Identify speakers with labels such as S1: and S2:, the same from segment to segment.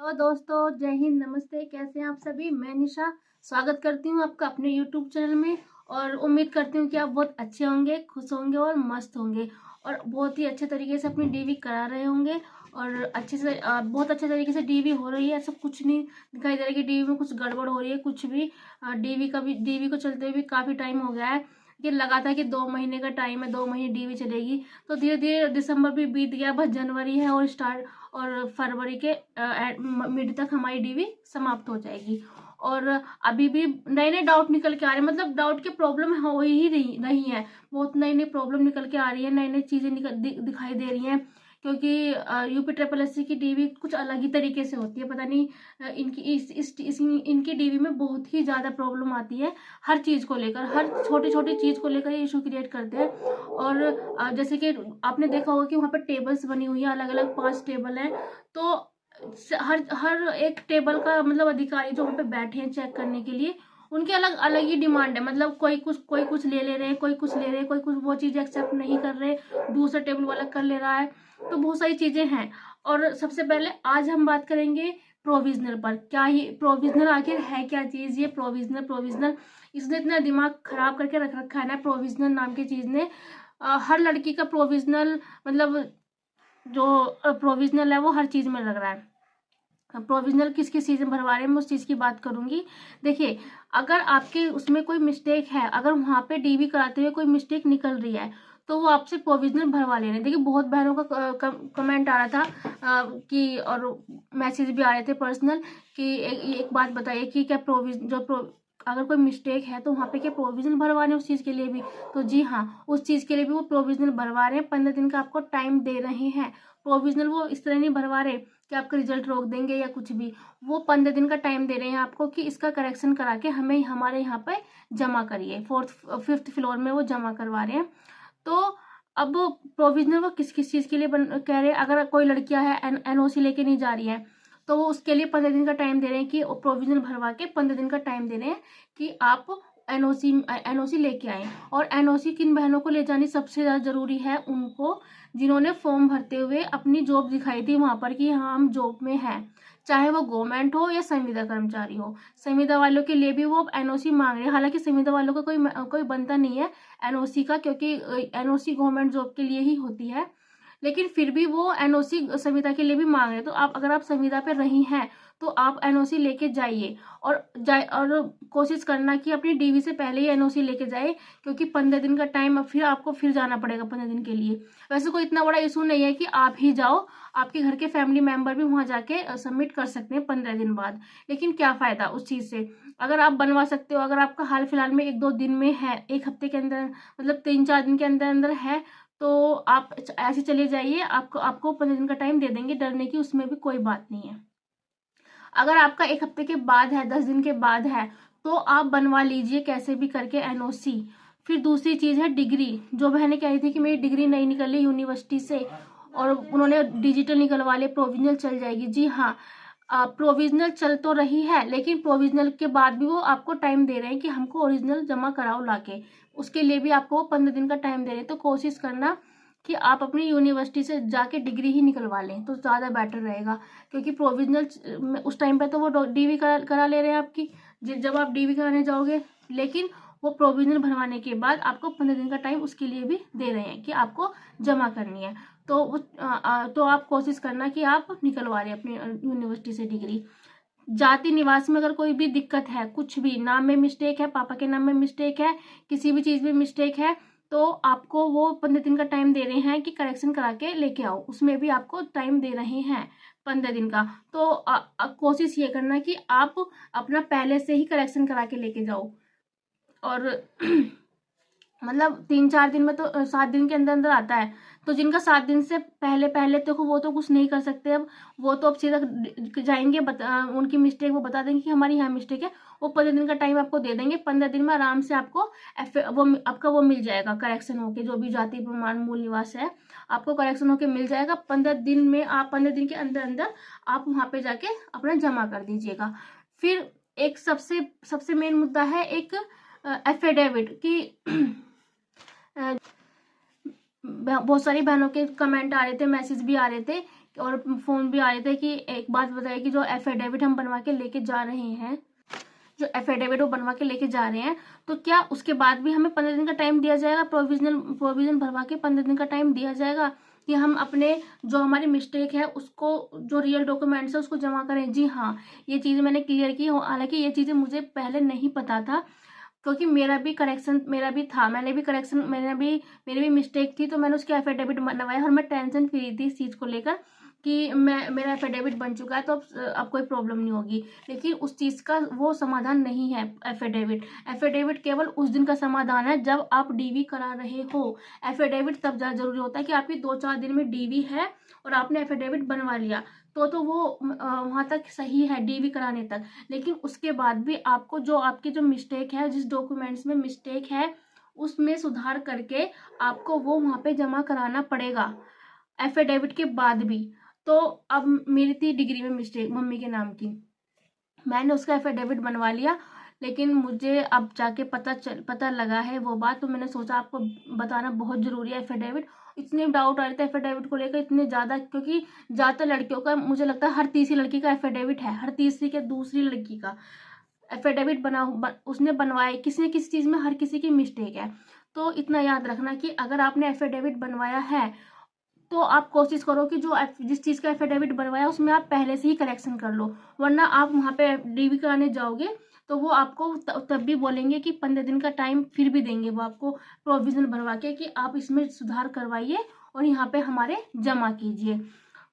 S1: तो दोस्तों, जय हिंद, नमस्ते। कैसे हैं आप सभी? मैं निशा स्वागत करती हूँ आपका अपने YouTube चैनल में और उम्मीद करती हूँ कि आप बहुत अच्छे होंगे, खुश होंगे और मस्त होंगे और बहुत ही अच्छे तरीके से अपनी डीवी करा रहे होंगे और अच्छे से बहुत अच्छे तरीके से डीवी हो रही है। ऐसा कुछ नहीं दिखाई दे रहा है कि डीवी में कुछ गड़बड़ हो रही है, कुछ भी। डीवी को चलते हुए भी काफ़ी टाइम हो गया है। ये लगा था कि 2 महीने का टाइम है, 2 महीने डीवी चलेगी, तो धीरे धीरे दिसंबर भी बीत गया, बस जनवरी है और फरवरी के मिड तक हमारी डीवी समाप्त हो जाएगी। और अभी भी नए नए डाउट निकल के आ रहे हैं, मतलब डाउट के प्रॉब्लम हो ही रही है। बहुत नई नई प्रॉब्लम निकल के आ रही है, नई नई चीजें दिखाई दे रही हैं, क्योंकि यूपी ट्रिपल एस सी की डीवी कुछ अलग ही तरीके से होती है। पता नहीं इनकी इनकी डीवी में बहुत ही ज्यादा प्रॉब्लम आती है। हर चीज को लेकर, हर छोटी छोटी चीज को लेकर ये इशू क्रिएट करते हैं। और जैसे कि आपने देखा होगा कि वहाँ पर टेबल्स बनी हुई है, अलग अलग 5 टेबल हैं। तो हर हर एक टेबल का मतलब अधिकारी जो वहाँ पे बैठे हैं चेक करने के लिए, उनकी अलग अलग ही डिमांड है। मतलब कोई कुछ ले रहे हैं, कोई कुछ ले रहे हैं, कोई कुछ वो चीज एक्सेप्ट नहीं कर रहे, दूसरा टेबल वाला कर ले रहा है। तो बहुत सारी चीजें हैं। और सबसे पहले आज हम बात करेंगे प्रोविजनल पर। क्या ये प्रोविजनल आखिर है क्या चीज? ये प्रोविजनल प्रोविजनल इसने इतना दिमाग खराब करके रख रखा है ना प्रोविजनल नाम की चीज ने। हर लड़की का प्रोविजनल मतलब जो प्रोविजनल है वो हर चीज में लग रहा है। प्रोविजनल किस किस चीज में भरवा रहे हैं, मैं उस चीज की बात करूंगी। देखिए, अगर आपके उसमें कोई मिस्टेक है, अगर वहां पे डीवी कराते हुए कोई मिस्टेक निकल रही है, तो वो आपसे प्रोविजनल भरवा लेने। देखिए, बहुत बहनों का कमेंट आ रहा था कि, और मैसेज भी आ रहे थे पर्सनल कि एक बात बताइए कि क्या अगर कोई मिस्टेक है तो वहाँ पे क्या प्रोविजन भरवाने उस चीज के लिए भी? तो जी हाँ, उस चीज के लिए भी वो प्रोविजनल भरवा रहे हैं। 15 दिन का आपको टाइम दे रहे हैं। प्रोविजनल वो इस तरह नहीं भरवा रहे कि आपका रिजल्ट रोक देंगे या कुछ भी। वो 15 दिन का टाइम दे रहे हैं आपको कि इसका करेक्शन करा के हमें हमारे यहाँ पे जमा करिए। 5th फ्लोर में वो जमा करवा रहे हैं। तो अब प्रोविजनल वो किस किस चीज के लिए कह रहे हैं? अगर कोई लड़कियां है एनओसी लेके नहीं जा रही है, तो वो उसके लिए 15 दिन का टाइम दे रहे हैं कि प्रोविजनल भरवा के 15 दिन का टाइम दे रहे हैं कि आप एनओसी लेके आए। और एनओसी किन बहनों को ले जानी सबसे ज्यादा जरूरी है? उनको जिन्होंने फॉर्म भरते हुए अपनी जॉब दिखाई थी वहां पर कि हाँ हम जॉब में हैं, चाहे वो गवर्नमेंट हो या संविदा कर्मचारी हो। संविदा वालों के लिए भी वो एनओसी मांग रहे हैं। हालांकि संविदा वालों का कोई बनता नहीं है एनओसी का, क्योंकि एनओसी गवर्नमेंट जॉब के लिए ही होती है, लेकिन फिर भी वो एनओसी संविदा के लिए भी मांग रहे हैं। तो आप अगर आप संविदा पे रही हैं तो आप एनओसी लेके जाइए और कोशिश करना कि अपनी डीवी से पहले ही एनओसी लेके जाए, क्योंकि 15 दिन का टाइम फिर आपको फिर जाना पड़ेगा 15 दिन के लिए। वैसे कोई इतना बड़ा इशू नहीं है कि आप ही जाओ, आपके घर के फैमिली मेंबर भी वहां जाके सबमिट कर सकते हैं 15 दिन बाद। लेकिन क्या फायदा उस चीज से? अगर आप बनवा सकते हो, अगर आपका हाल फिलहाल में 1-2 दिन में है, 1 हफ्ते के अंदर, मतलब 3-4 दिन के अंदर अंदर है, तो आप ऐसे चले जाइए। आपको 15 दिन का टाइम दे देंगे, डरने की उसमें भी कोई बात नहीं है। अगर आपका 1 हफ्ते के बाद है, 10 दिन के बाद है, तो आप बनवा लीजिए कैसे भी करके एनओसी। फिर दूसरी चीज है डिग्री। जो बहनें कह रही थी कि मेरी डिग्री नहीं निकली यूनिवर्सिटी से और उन्होंने डिजिटल निकलवा लिया, प्रोविजनल चल जाएगी। जी हाँ, प्रोविजनल चल तो रही है, लेकिन प्रोविजनल के बाद भी वो आपको टाइम दे रहे हैं कि हमको ओरिजिनल जमा कराओ लाके। उसके लिए भी आपको 15 दिन का टाइम दे रहे हैं। तो कोशिश करना कि आप अपनी यूनिवर्सिटी से जाके डिग्री ही निकलवा लें तो ज़्यादा बेटर रहेगा, क्योंकि प्रोविजनल उस टाइम पे तो वो डीवी करा ले रहे हैं आपकी, जब आप डीवी कराने जाओगे। लेकिन वो प्रोविजनल भरवाने के बाद आपको 15 दिन का टाइम उसके लिए भी दे रहे हैं कि आपको जमा करनी है। तो आप कोशिश करना कि आप निकलवा लें अपनी यूनिवर्सिटी से डिग्री। जाति निवास में अगर कोई भी दिक्कत है, कुछ भी नाम में मिस्टेक है, पापा के नाम में मिस्टेक है, किसी भी चीज में मिस्टेक है, तो आपको वो 15 दिन का टाइम दे रहे हैं कि करेक्शन करा के लेके आओ। उसमें भी आपको टाइम दे रहे हैं 15 दिन का। तो कोशिश ये करना कि आप अपना पहले से ही करेक्शन करा के लेके जाओ। और मतलब 3-4 दिन में तो 7 दिन के अंदर अंदर आता है, तो जिनका 7 दिन से पहले पहले तो वो तो कुछ नहीं कर सकते। अब वो तो अब सीधा जाएंगे, उनकी मिस्टेक वो बता देंगे कि हमारी यहाँ मिस्टेक है। वो 15 दिन का टाइम आपको दे देंगे। 15 दिन में आराम से आपको आपका वो मिल जाएगा करेक्शन होके, जो भी जाति प्रमाण मूल निवास है आपको करेक्शन होके मिल जाएगा 15 दिन में। आप 15 दिन के अंदर अंदर आप वहां पे जाके अपना जमा कर दीजिएगा। फिर एक सबसे सबसे मेन मुद्दा है एक एफिडेविट की। बहुत सारी बहनों के कमेंट आ रहे थे, मैसेज भी आ रहे थे और फ़ोन भी आ रहे थे कि एक बात बताइए कि जो एफिडेविट हम बनवा के लेके जा रहे हैं, जो एफिडेविट वो बनवा के लेके जा रहे हैं, तो क्या उसके बाद भी हमें 15 दिन का टाइम दिया जाएगा? प्रोविजन भरवा के 15 दिन का टाइम दिया जाएगा कि हम अपने जो हमारी मिस्टेक है उसको, जो रियल डॉक्यूमेंट्स है उसको जमा करें? जी हाँ, ये चीज़ मैंने क्लियर की। हालांकि ये चीज़ें मुझे पहले नहीं पता था, क्योंकि मेरा भी था, मेरी भी मिस्टेक थी, तो मैंने उसकी एफिडेविट बनवाया और मैं टेंशन फ्री थी इस चीज़ को लेकर कि मेरा एफिडेविट बन चुका है तो अब कोई प्रॉब्लम नहीं होगी। लेकिन उस चीज़ का वो समाधान नहीं है एफिडेविट। एफिडेविट केवल उस दिन का समाधान है जब आप डीवी करा रहे हो। एफिडेविट तब ज़्यादा जरूरी होता है कि आपकी 2-4 दिन में डीवी है और आपने एफिडेविट बनवा लिया, तो वो वहाँ तक सही है डीवी कराने तक। लेकिन उसके बाद भी आपको आपकी जो मिस्टेक है, जिस डॉक्यूमेंट्स में मिस्टेक है उसमें सुधार करके आपको वो वहाँ पे जमा कराना पड़ेगा एफिडेविट के बाद भी। तो अब मेरी थी डिग्री में मिस्टेक मम्मी के नाम की, मैंने उसका एफिडेविट बनवा लिया, लेकिन मुझे अब जाके पता लगा है वो बात, तो मैंने सोचा आपको बताना बहुत जरूरी है एफिडेविट। इतने डाउट आ रहे थे एफिडेविट को लेकर, इतने ज़्यादा, क्योंकि ज़्यादातर लड़कियों का, मुझे लगता है हर तीसरी लड़की का एफिडेविट है, हर तीसरी के दूसरी लड़की का एफिडेविट उसने बनवाए, किसी न किसी चीज़ में हर किसी की मिस्टेक है। तो इतना याद रखना कि अगर आपने एफिडेविट बनवाया है तो आप कोशिश करो कि जिस चीज़ का एफिडेविट बनवाया उसमें आप पहले से ही करेक्शन कर लो, वरना आप वहाँ पे डीवी कराने जाओगे तो वो आपको तब भी बोलेंगे कि 15 दिन का टाइम फिर भी देंगे वो आपको प्रोविजन बनवा के कि आप इसमें सुधार करवाइए और यहाँ पे हमारे जमा कीजिए।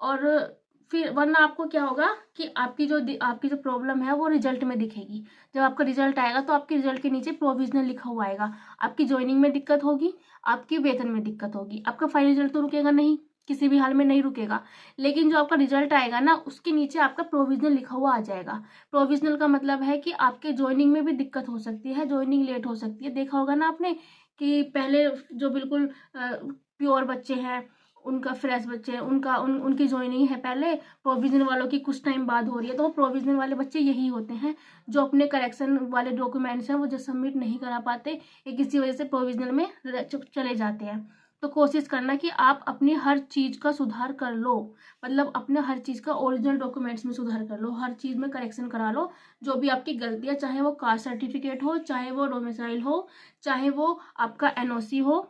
S1: और फिर वरना आपको क्या होगा कि आपकी जो प्रॉब्लम है वो रिजल्ट में दिखेगी। जब आपका रिजल्ट आएगा तो आपके रिजल्ट के नीचे प्रोविजनल लिखा हुआ आएगा, आपकी ज्वाइनिंग में दिक्कत होगी, आपकी वेतन में दिक्कत होगी, आपका फाइनल रिजल्ट तो रुकेगा नहीं, किसी भी हाल में नहीं रुकेगा। लेकिन जो आपका रिजल्ट आएगा ना उसके नीचे आपका प्रोविजनल लिखा हुआ आ जाएगा। प्रोविजनल का मतलब है कि आपके ज्वाइनिंग में भी दिक्कत हो सकती है, ज्वाइनिंग लेट हो सकती है। देखा होगा ना आपने कि पहले जो बिल्कुल प्योर बच्चे हैं, उनका फ्रेश बच्चे हैं, उनकी ज्वाइनिंग है पहले, प्रोविजनल वालों की कुछ टाइम बाद हो रही है, तो वो प्रोविजनल वाले बच्चे यही होते हैं जो अपने करेक्शन वाले डॉक्यूमेंट्स हैं वो जो सबमिट नहीं करा पाते या किसी वजह से प्रोविजनल में चले जाते हैं। तो कोशिश करना कि आप अपनी हर चीज़ का सुधार कर लो, मतलब अपने हर चीज़ का ओरिजिनल डॉक्यूमेंट्स में सुधार कर लो, हर चीज़ में करेक्शन करा लो। जो भी आपकी गलतियाँ, चाहे वो कास्ट सर्टिफिकेट हो, चाहे वो डोमिसाइल हो, चाहे वो आपका एनओसी हो,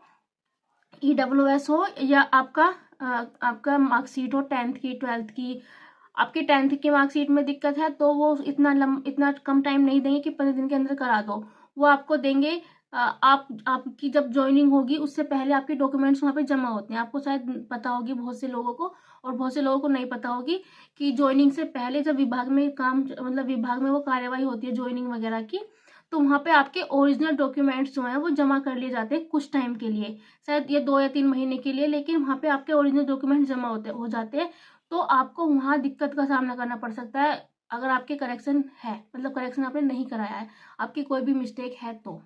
S1: EWS हो, या आपका मार्कशीट हो 10th की 12th की। आपकी 10th की मार्कशीट में दिक्कत है तो वो इतना कम टाइम नहीं देंगे कि 15 दिन के अंदर करा दो, वो आपको देंगे। आपकी जब ज्वाइनिंग होगी उससे पहले आपके डॉक्यूमेंट्स वहाँ पे जमा होते हैं। आपको शायद पता होगी बहुत से लोगों को, और बहुत से लोगों को नहीं पता होगी कि ज्वाइनिंग से पहले जब विभाग में विभाग में वो कार्यवाही होती है ज्वाइनिंग वगैरह की, तो वहाँ पे आपके ओरिजिनल डॉक्यूमेंट्स जो हैं वो जमा कर लिए जाते हैं कुछ टाइम के लिए, शायद ये 2 या 3 महीने के लिए, लेकिन वहाँ पे आपके ओरिजिनल डॉक्यूमेंट जमा हो जाते हैं। तो आपको वहाँ दिक्कत का सामना करना पड़ सकता है अगर आपके करेक्शन है, मतलब करेक्शन आपने नहीं कराया है, आपकी कोई भी मिस्टेक है तो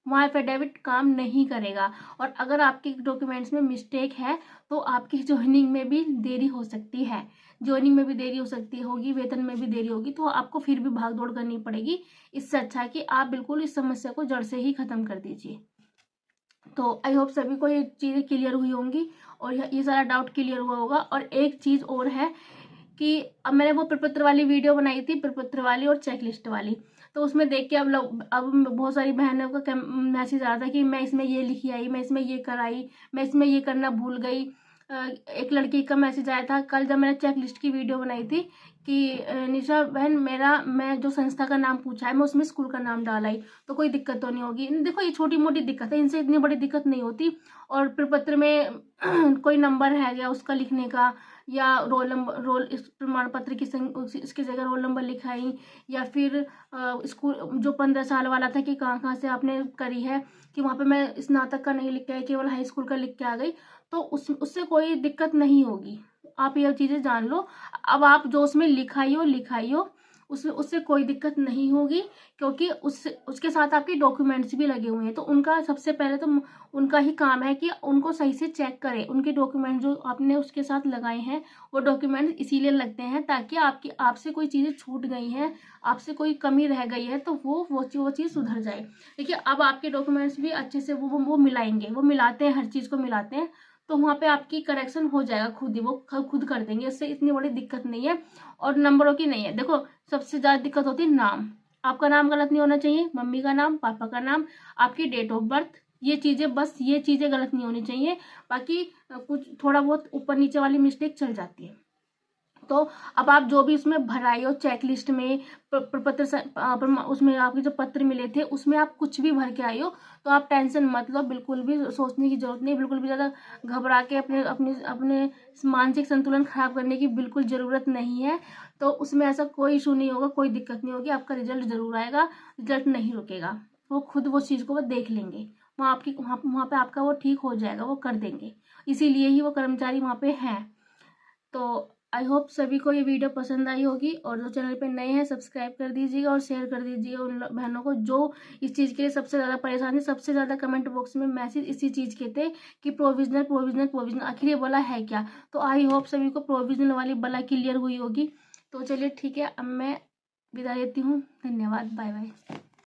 S1: वहाँ एफिडेविट काम नहीं करेगा। और अगर आपके डॉक्यूमेंट्स में मिस्टेक है तो आपकी ज्वाइनिंग में भी देरी हो सकती है, ज्वाइनिंग में भी देरी हो सकती होगी, वेतन में भी देरी होगी, तो आपको फिर भी भाग दौड़ करनी पड़ेगी। इससे अच्छा है कि आप बिल्कुल इस समस्या को जड़ से ही खत्म कर दीजिए। तो आई होप सभी को ये चीज़ें क्लियर हुई होंगी और ये सारा डाउट क्लियर हुआ होगा। और एक चीज़ और है कि अब मैंने वो प्रपत्र वाली वीडियो बनाई थी, प्रपत्र वाली और चेकलिस्ट वाली, तो उसमें देख के अब बहुत सारी बहनों का मैसेज आ रहा था कि मैं इसमें ये लिखी आई, मैं इसमें ये कराई, मैं इसमें ये करना भूल गई। एक लड़की का मैसेज आया था कल जब मैंने चेकलिस्ट की वीडियो बनाई थी कि निशा बहन मैं जो संस्था का नाम पूछा है मैं उसमें स्कूल का नाम डाला ही, तो कोई दिक्कत तो नहीं होगी। देखो ये छोटी मोटी दिक्कत है, इनसे इतनी बड़ी दिक्कत नहीं होती। और प्रपत्र में कोई नंबर है या उसका लिखने का, या रोल इस प्रमाण पत्र की इसकी जगह रोल नंबर लिखाई, या फिर स्कूल जो 15 साल वाला था कि कहाँ कहाँ से आपने करी है, कि वहाँ पे मैं स्नातक का नहीं लिख के आई, केवल हाई स्कूल का लिख के आ गई, तो उससे कोई दिक्कत नहीं होगी। आप ये चीज़ें जान लो। अब आप जो उसमें लिखाई हो उससे कोई दिक्कत नहीं होगी, क्योंकि उसके साथ आपके डॉक्यूमेंट्स भी लगे हुए हैं। तो उनका सबसे पहले तो उनका ही काम है कि उनको सही से चेक करें, उनके डॉक्यूमेंट जो आपने उसके साथ लगाए हैं वो डॉक्यूमेंट इसीलिए लगते हैं ताकि आपसे कोई चीज़ें छूट गई हैं, आपसे कोई कमी रह गई है तो वो चीज़ सुधर जाए। देखिए अब आपके डॉक्यूमेंट्स भी अच्छे से वो मिलाएंगे, वो मिलाते हैं, हर चीज़ को मिलाते हैं। तो वहाँ पे आपकी करेक्शन हो जाएगा खुद ही, वो खुद कर देंगे, इससे इतनी बड़ी दिक्कत नहीं है। और नंबरों की नहीं है। देखो सबसे ज़्यादा दिक्कत होती है नाम, आपका नाम गलत नहीं होना चाहिए, मम्मी का नाम, पापा का नाम, आपकी डेट ऑफ बर्थ, ये चीज़ें, बस ये चीज़ें गलत नहीं होनी चाहिए। बाकी कुछ थोड़ा बहुत ऊपर नीचे वाली मिस्टेक चल जाती है। तो अब आप जो भी उसमें भराई हो चेक लिस्ट में, उसमें आपके जो पत्र मिले थे उसमें आप कुछ भी भर के आई हो, तो आप टेंशन मत लो, बिल्कुल भी सोचने की जरूरत नहीं, बिल्कुल भी ज़्यादा घबरा के अपने अपने अपने मानसिक संतुलन खराब करने की बिल्कुल ज़रूरत नहीं है। तो उसमें ऐसा कोई इशू नहीं होगा, कोई दिक्कत नहीं होगी, आपका रिजल्ट ज़रूर आएगा, रिजल्ट नहीं रुकेगा, वो खुद वो चीज़ को वो देख लेंगे, वहाँ पे आपका वो ठीक हो जाएगा, वो कर देंगे, इसीलिए ही वो कर्मचारी वहाँ पे हैं। तो आई होप सभी को ये वीडियो पसंद आई होगी, और जो चैनल पे नए हैं सब्सक्राइब कर दीजिएगा और शेयर कर दीजिएगा उन बहनों को जो इस चीज़ के लिए सबसे ज़्यादा परेशान है। सबसे ज़्यादा कमेंट बॉक्स में मैसेज इसी चीज़ के थे कि प्रोविजनल प्रोविजनल प्रोविजनल, आखिर ये बोला है क्या। तो आई होप सभी को प्रोविजनल वाली बला क्लियर हुई होगी। तो चलिए ठीक है, अब मैं विदा लेती हूँ, धन्यवाद, बाय बाय।